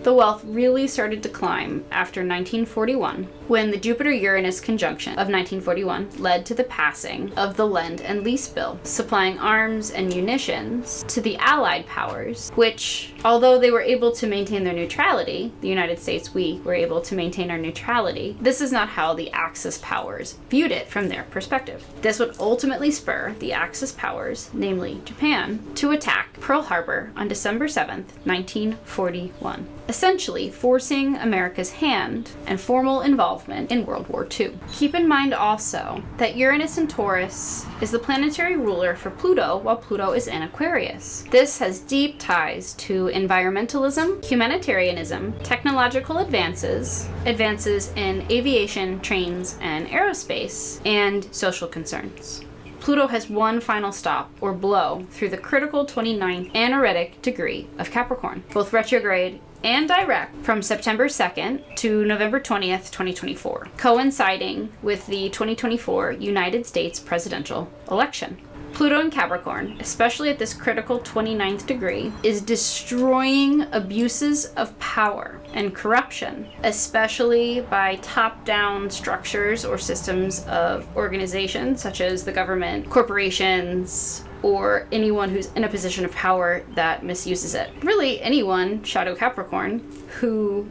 The wealth really started to climb after 1941, when the Jupiter Uranus conjunction of 1941 led to the passing of the Lend and Lease Bill, supplying arms and munitions to the Allied powers, which, although they were able to maintain their neutrality, the United States, we were able to maintain our neutrality, this is not how the Axis powers viewed it from their perspective. This would ultimately spur the Axis powers, namely Japan, to attack Pearl Harbor on December 7th, 1941, essentially forcing America's hand and formal involvement in World War II. Keep in mind also that Uranus in Taurus is the planetary ruler for Pluto, while Pluto is in Aquarius. This has deep ties to environmentalism, humanitarianism, technological advances, advances in aviation, trains, and aerospace, and social concerns. Pluto has one final stop, or blow, through the critical 29th anaretic degree of Capricorn, both retrograde and direct, from September 2nd to November 20th, 2024, coinciding with the 2024 United States presidential election. Pluto in Capricorn, especially at this critical 29th degree, is destroying abuses of power and corruption, especially by top-down structures or systems of organization, such as the government, corporations, or anyone who's in a position of power that misuses it. Really, anyone, Shadow Capricorn, who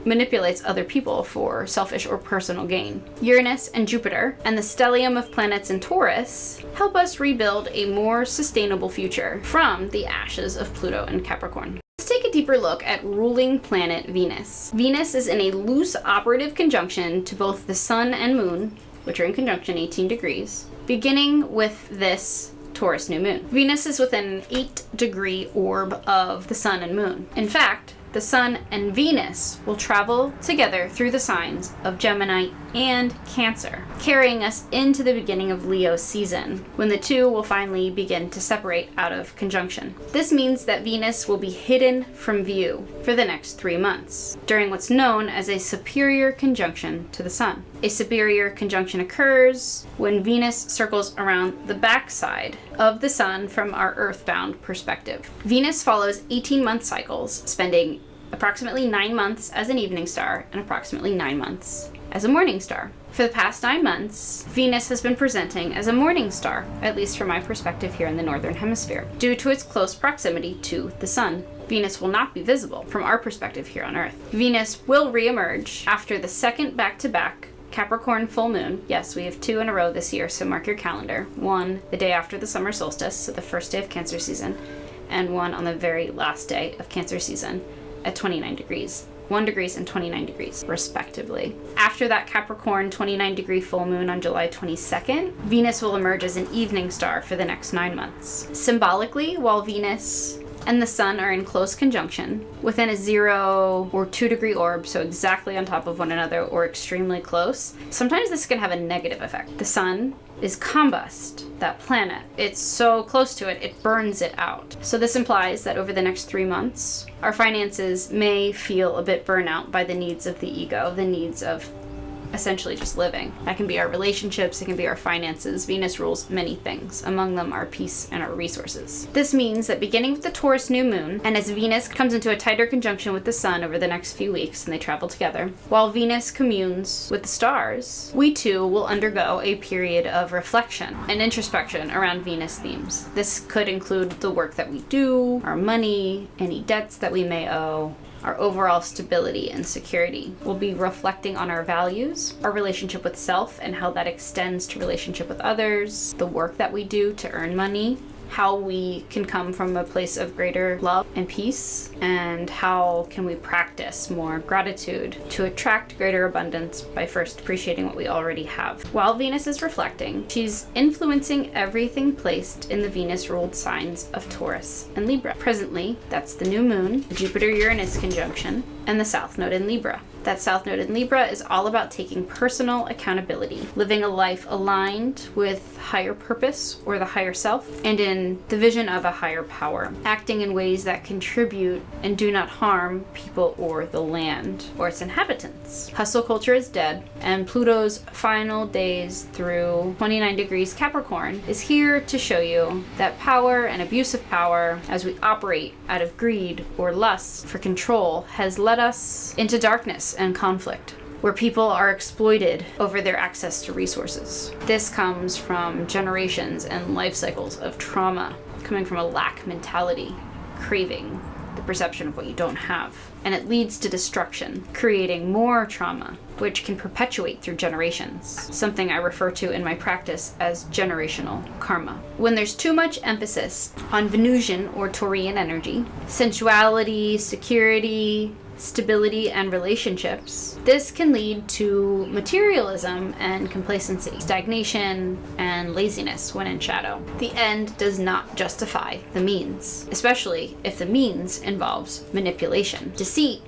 manipulates other people for selfish or personal gain. Uranus and Jupiter and the stellium of planets in Taurus help us rebuild a more sustainable future from the ashes of Pluto and Capricorn. Let's take a deeper look at ruling planet Venus. Venus is in a loose operative conjunction to both the Sun and Moon, which are in conjunction 18 degrees, beginning with this Taurus New Moon. Venus is within an 8-degree orb of the Sun and Moon. In fact, the Sun and Venus will travel together through the signs of Gemini and Cancer, carrying us into the beginning of Leo season, when the two will finally begin to separate out of conjunction. This means that Venus will be hidden from view for the next 3 months, during what's known as a superior conjunction to the Sun. A superior conjunction occurs when Venus circles around the backside of the Sun from our earthbound perspective. Venus follows 18-month cycles, spending approximately 9 months as an evening star and approximately 9 months as a morning star. For the past 9 months, Venus has been presenting as a morning star, at least from my perspective here in the Northern Hemisphere, due to its close proximity to the Sun. Venus will not be visible from our perspective here on Earth. Venus will reemerge after the second back-to-back Capricorn full moon. Yes, we have 2 in a row this year, so mark your calendar. One the day after the summer solstice, so the first day of Cancer season, and one on the very last day of Cancer season at 29 degrees. 1 degrees and 29 degrees, respectively. After that Capricorn 29-degree full moon on July 22nd, Venus will emerge as an evening star for the next 9 months. Symbolically, while Venus and the Sun are in close conjunction, within a 0 or 2 degree orb, so exactly on top of one another or extremely close, sometimes this can have a negative effect. The Sun is combust, that planet. It's so close to it, it burns it out. So this implies that over the next 3 months, our finances may feel a bit burnout by the needs of the ego, the needs of essentially just living. That can be our relationships, it can be our finances. Venus rules many things, among them our peace and our resources. This means that beginning with the Taurus New Moon, and as Venus comes into a tighter conjunction with the Sun over the next few weeks, and they travel together, while Venus communes with the stars, we too will undergo a period of reflection and introspection around Venus themes. This could include the work that we do, our money, any debts that we may owe, our overall stability and security. We'll be reflecting on our values, our relationship with self and how that extends to relationship with others, the work that we do to earn money, how we can come from a place of greater love and peace, and how can we practice more gratitude to attract greater abundance by first appreciating what we already have. While Venus is reflecting, she's influencing everything placed in the Venus-ruled signs of Taurus and Libra. Presently, that's the new moon, the Jupiter-Uranus conjunction, and the South Node in Libra. That South Node in Libra is all about taking personal accountability, living a life aligned with higher purpose or the higher self, and in the vision of a higher power, acting in ways that contribute and do not harm people or the land or its inhabitants. Hustle culture is dead, and Pluto's final days through 29 degrees Capricorn is here to show you that power and abuse of power, as we operate out of greed or lust for control, has led us into darkness and conflict, where people are exploited over their access to resources. This comes from generations and life cycles of trauma, coming from a lack mentality, craving the perception of what you don't have. And it leads to destruction, creating more trauma, which can perpetuate through generations, something I refer to in my practice as generational karma. When there's too much emphasis on Venusian or Taurian energy, sensuality, security, stability, and relationships, this can lead to materialism and complacency, stagnation, and laziness when in shadow. The end does not justify the means, especially if the means involves manipulation, deceit,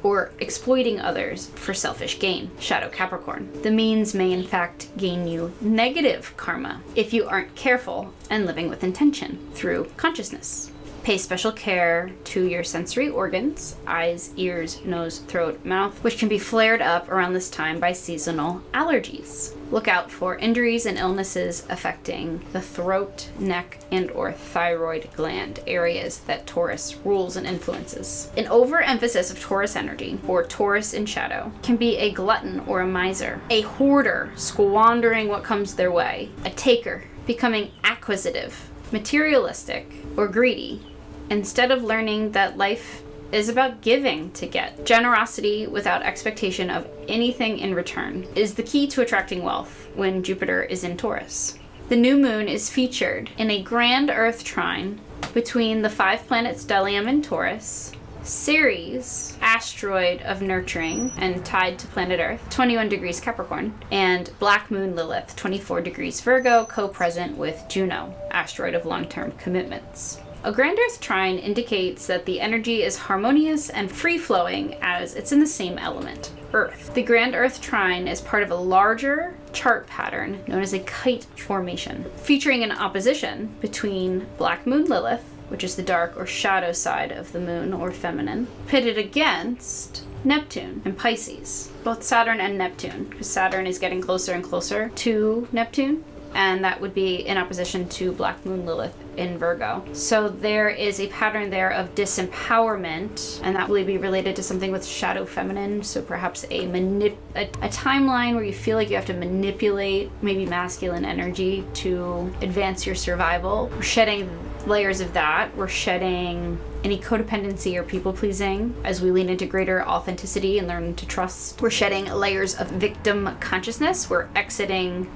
or exploiting others for selfish gain. Shadow Capricorn. The means may in fact gain you negative karma if you aren't careful and living with intention through consciousness. Pay special care to your sensory organs, eyes, ears, nose, throat, mouth, which can be flared up around this time by seasonal allergies. Look out for injuries and illnesses affecting the throat, neck, and or thyroid gland, areas that Taurus rules and influences. An overemphasis of Taurus energy, or Taurus in shadow, can be a glutton or a miser, a hoarder squandering what comes their way, a taker becoming acquisitive, materialistic, or greedy, instead of learning that life is about giving to get. Generosity without expectation of anything in return is the key to attracting wealth when Jupiter is in Taurus. The new moon is featured in a grand Earth trine between the 5-planet stellium in Taurus, Ceres, asteroid of nurturing and tied to planet Earth, 21 degrees Capricorn, and Black Moon Lilith, 24 degrees Virgo, co-present with Juno, asteroid of long-term commitments. A grand Earth trine indicates that the energy is harmonious and free-flowing as it's in the same element, Earth. The grand Earth trine is part of a larger chart pattern known as a Kite formation, featuring an opposition between Black Moon Lilith, which is the dark or shadow side of the moon or feminine, pitted against Neptune and Pisces, both Saturn and Neptune, because Saturn is getting closer and closer to Neptune, and that would be in opposition to Black Moon Lilith in Virgo. So there is a pattern there of disempowerment, and that will be related to something with shadow feminine, so perhaps a timeline where you feel like you have to manipulate maybe masculine energy to advance your survival. We're shedding layers of that. We're shedding any codependency or people-pleasing as we lean into greater authenticity and learn to trust. We're shedding layers of victim consciousness. We're exiting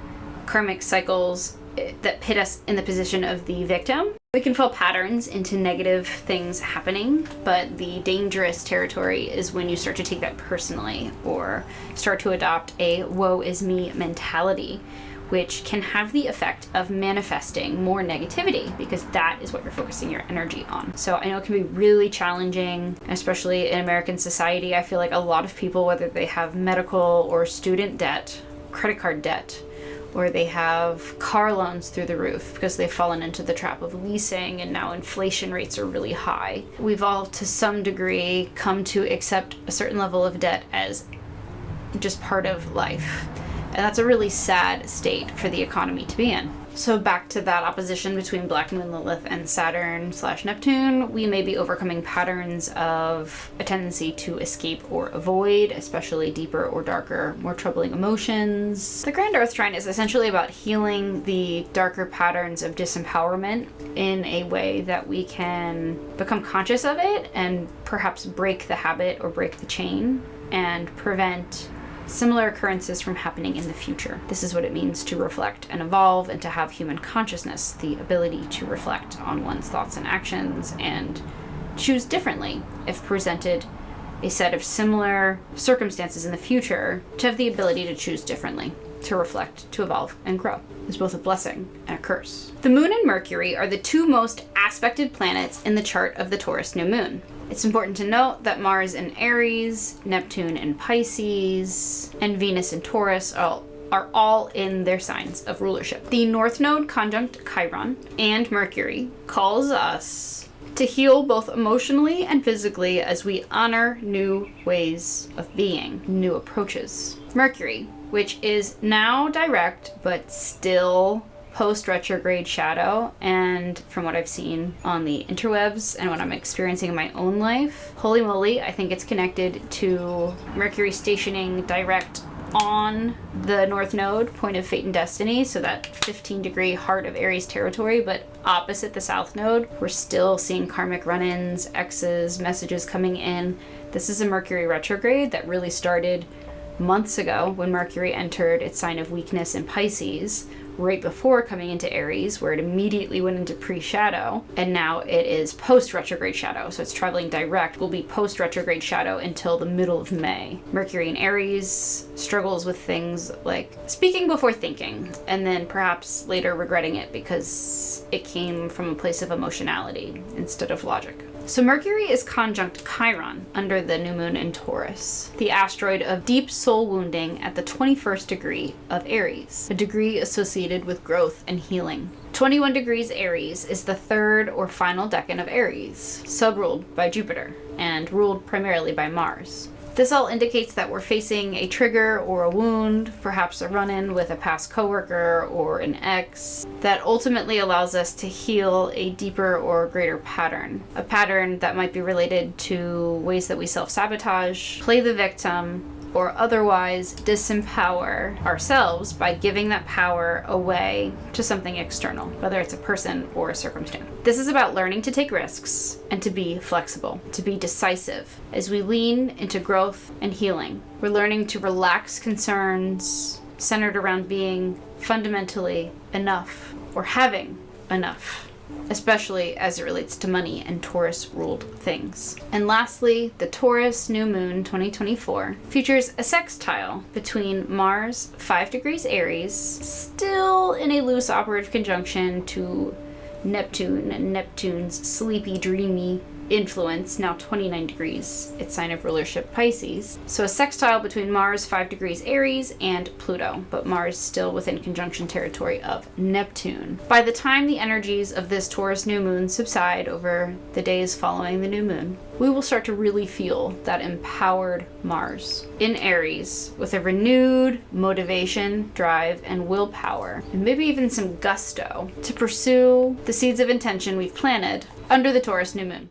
karmic cycles that pit us in the position of the victim. We can fall patterns into negative things happening, but the dangerous territory is when you start to take that personally or start to adopt a woe is me mentality, which can have the effect of manifesting more negativity because that is what you're focusing your energy on. So I know it can be really challenging, especially in American society. I feel like a lot of people, whether they have medical or student debt, credit card debt, or they have car loans through the roof because they've fallen into the trap of leasing and now inflation rates are really high. We've all, to some degree, come to accept a certain level of debt as just part of life. And that's a really sad state for the economy to be in. So back to that opposition between Black Moon Lilith and Saturn/Neptune, we may be overcoming patterns of a tendency to escape or avoid, especially deeper or darker, more troubling emotions. The Grand Earth Trine is essentially about healing the darker patterns of disempowerment in a way that we can become conscious of it and perhaps break the habit or break the chain and prevent similar occurrences from happening in the future. This is what it means to reflect and evolve and to have human consciousness, the ability to reflect on one's thoughts and actions and choose differently if presented a set of similar circumstances in the future, to have the ability to choose differently, to reflect, to evolve, and grow. Is both a blessing and a curse. The Moon and Mercury are the two most aspected planets in the chart of the Taurus New Moon. It's important to note that Mars in Aries, Neptune in Pisces, and Venus in Taurus are all in their signs of rulership. The North Node conjunct Chiron and Mercury calls us to heal both emotionally and physically as we honor new ways of being, new approaches. Mercury, which is now direct but still post-retrograde shadow, and from what I've seen on the interwebs and what I'm experiencing in my own life, holy moly, I think it's connected to Mercury stationing direct on the North Node, point of fate and destiny, so that 15-degree heart of Aries territory, but opposite the South Node. We're still seeing karmic run-ins, X's, messages coming in. This is a Mercury retrograde that really started months ago when Mercury entered its sign of weakness in Pisces, right before coming into Aries, where it immediately went into pre-shadow, and now it is post-retrograde shadow, so it's traveling direct. Will be post-retrograde shadow until the middle of May. Mercury in Aries struggles with things like speaking before thinking, and then perhaps later regretting it because it came from a place of emotionality instead of logic. So Mercury is conjunct Chiron under the new moon in Taurus, the asteroid of deep soul wounding at the 21st degree of Aries, a degree associated with growth and healing. 21 degrees Aries is the third or final decan of Aries, sub-ruled by Jupiter and ruled primarily by Mars. This all indicates that we're facing a trigger or a wound, perhaps a run-in with a past coworker or an ex, that ultimately allows us to heal a deeper or greater pattern. A pattern that might be related to ways that we self-sabotage, play the victim, or otherwise disempower ourselves by giving that power away to something external, whether it's a person or a circumstance. This is about learning to take risks and to be flexible, to be decisive. As we lean into growth and healing, we're learning to relax concerns centered around being fundamentally enough or having enough, especially as it relates to money and Taurus-ruled things. And lastly, the Taurus New Moon 2024 features a sextile between Mars, 5 degrees Aries, still in a loose operative conjunction to Neptune and Neptune's sleepy, dreamy influence, now 29 degrees, its sign of rulership Pisces. So a sextile between Mars, 5 degrees Aries, and Pluto, but Mars still within conjunction territory of Neptune. By the time the energies of this Taurus new moon subside over the days following the new moon, we will start to really feel that empowered Mars in Aries with a renewed motivation, drive, and willpower, and maybe even some gusto to pursue the seeds of intention we've planted under the Taurus new moon.